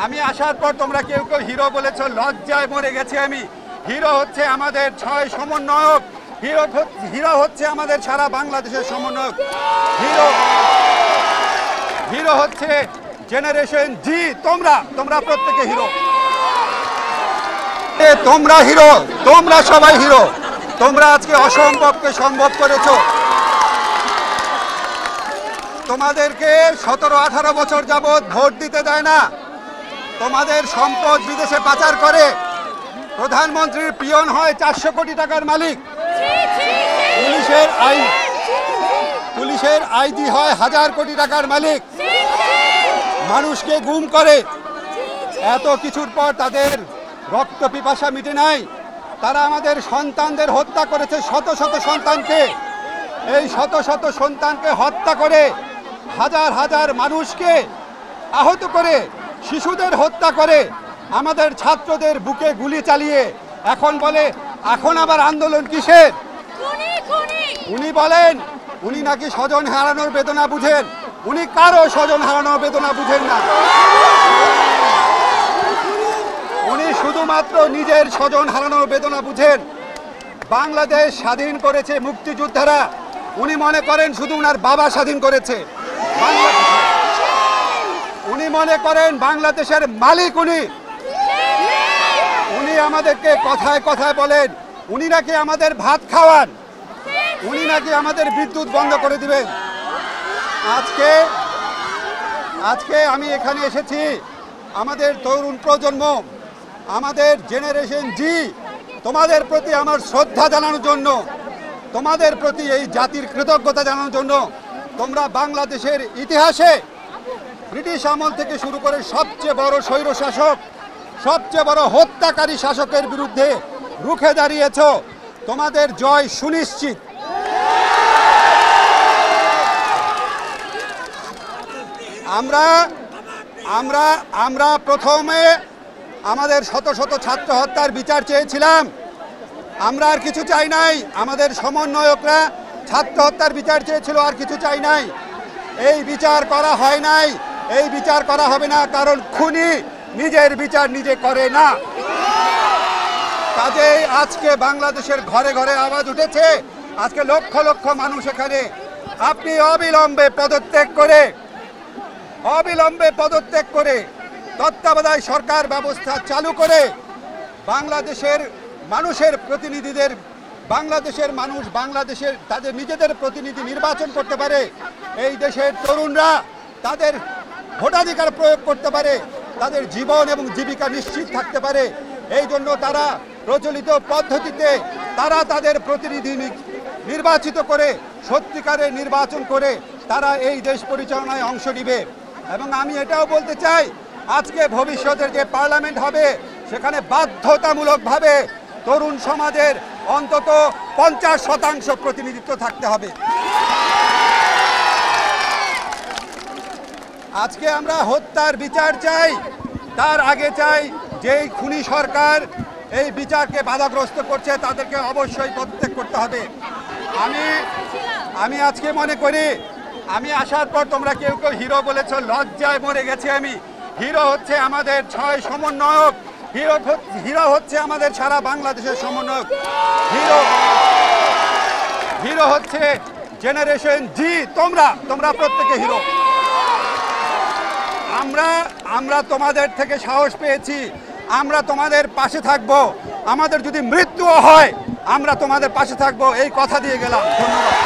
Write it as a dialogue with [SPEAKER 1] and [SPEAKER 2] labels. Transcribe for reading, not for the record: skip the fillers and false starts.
[SPEAKER 1] আমি আসার পর তোমরা কেউ কেউ হিরো বলেছো, লজ্জায় মরে গেছি আমি। হিরো হচ্ছে আমাদের 6 সমন্বয়ক, হিরো হচ্ছে আমাদের সারা বাংলাদেশের সমন্বয়ক। হিরো হচ্ছে জেনারেশন জি। তোমরা প্রত্যেকে হিরো, তোমরা হিরো, তোমরা সবাই হিরো। তোমরা আজকে অসম্ভবকে সম্ভব করেছো। তোমাদেরকে 17-18 বছর যাবৎ ভোট দিতে দেয় না, তোমাদের সম্পদ বিদেশে পাচার করে। প্রধানমন্ত্রীর পিয়ন হয় 400 কোটি টাকার মালিক, পুলিশের আইজি হয় 1000 কোটি টাকার মালিক, মানুষকে গুম করে। এত কিছুর পর তাদের রক্ত পিপাসা মিটে নাই। তারা আমাদের সন্তানদের হত্যা করেছে, শত শত সন্তানকে। এই শত শত সন্তানকে হত্যা করে, হাজার হাজার মানুষকে আহত করে, শিশুদের হত্যা করে, আমাদের ছাত্রদের বুকে গুলি চালিয়ে এখন বলে এখন আবার আন্দোলন কিসের? উনি বলেন উনি নাকি স্বজন হারানোর বেদনা বুঝেন। উনি কারো স্বজন হারানোর বেদনা বুঝেন না। উনি শুধুমাত্র নিজের স্বজন হারানোর বেদনা বুঝেন। বাংলাদেশ স্বাধীন করেছে মুক্তিযোদ্ধারা। উনি মনে করেন শুধু উনার বাবা স্বাধীন করেছে। উনি মনে করেন বাংলাদেশের মালিক উনি। উনি আমাদেরকে কথায় কথায় বলেন উনি নাকি আমাদের ভাত খাওয়ান, উনি নাকি আমাদের বিদ্যুৎ বন্ধ করে দিবেন। আজকে আমি এখানে এসেছি আমাদের তরুণ প্রজন্ম, আমাদের জেনারেশন জি, তোমাদের প্রতি আমার শ্রদ্ধা জানানোর জন্য, তোমাদের প্রতি এই জাতির কৃতজ্ঞতা জানানোর জন্য। তোমরা বাংলাদেশের ইতিহাসে ব্রিটিশ আমল থেকে শুরু করে সবচেয়ে বড় স্বৈরশাসক, সবচেয়ে বড় হত্যাকারী শাসকের বিরুদ্ধে রুখে দাঁড়িয়েছ। তোমাদের জয় সুনিশ্চিত। আমরা প্রথমে আমাদের শত শত ছাত্র হত্যার বিচার চেয়েছিলাম। আমরা আর কিছু চাই নাই। আমাদের সমন্বয়করা ছাত্র হত্যার বিচার চেয়েছিল, আর কিছু চাই নাই। এই বিচার করা হয় নাই, এই বিচার করা হবে না, কারণ খুনি নিজের বিচার নিজে করে না। কাজেই আজকে বাংলাদেশের ঘরে ঘরে আওয়াজ উঠেছে। আজকে লক্ষ লক্ষ মানুষ এখানে। আপনি অবিলম্বে পদত্যাগ করে তত্ত্বাবধায়ক সরকার ব্যবস্থা চালু করে বাংলাদেশের মানুষের প্রতিনিধিদের, বাংলাদেশের মানুষ বাংলাদেশের তাদের নিজেদের প্রতিনিধি নির্বাচন করতে পারে। এই দেশের তরুণরা তাদের ভোটাধিকার প্রয়োগ করতে পারে, তাদের জীবন এবং জীবিকা নিশ্চিত থাকতে পারে। এই জন্য তারা প্রচলিত পদ্ধতিতে তারা তাদের প্রতিনিধি নির্বাচিত করে সত্যিকারের নির্বাচন করে তারা এই দেশ পরিচালনায় অংশ নিবে। এবং আমি এটাও বলতে চাই, আজকে ভবিষ্যতের যে পার্লামেন্ট হবে সেখানে বাধ্যতামূলকভাবে তরুণ সমাজের অন্তত 50% প্রতিনিধিত্ব থাকতে হবে। আজকে আমরা হত্যার বিচার চাই, তার আগে চাই যেই খুনি সরকার এই বিচারকে বাধাগ্রস্ত করছে তাদেরকে অবশ্যই পদত্যাগ করতে হবে। আমি আজকে মনে করি, আমি আসার পর তোমরা কেউ কেউ হিরো বলেছো, লজ্জায় মরে গেছি আমি। হিরো হচ্ছে আমাদের 6 সমন্বয়ক, হিরো হচ্ছে আমাদের সারা বাংলাদেশের সমন্বয়ক। হিরো হচ্ছে জেনারেশন জি। তোমরা প্রত্যেকে হিরো। আমরা তোমাদের থেকে সাহস পেয়েছি, আমরা তোমাদের পাশে থাকব। আমাদের যদি মৃত্যুও হয় আমরা তোমাদের পাশে থাকব, এই কথা দিয়ে গেলাম। ধন্যবাদ।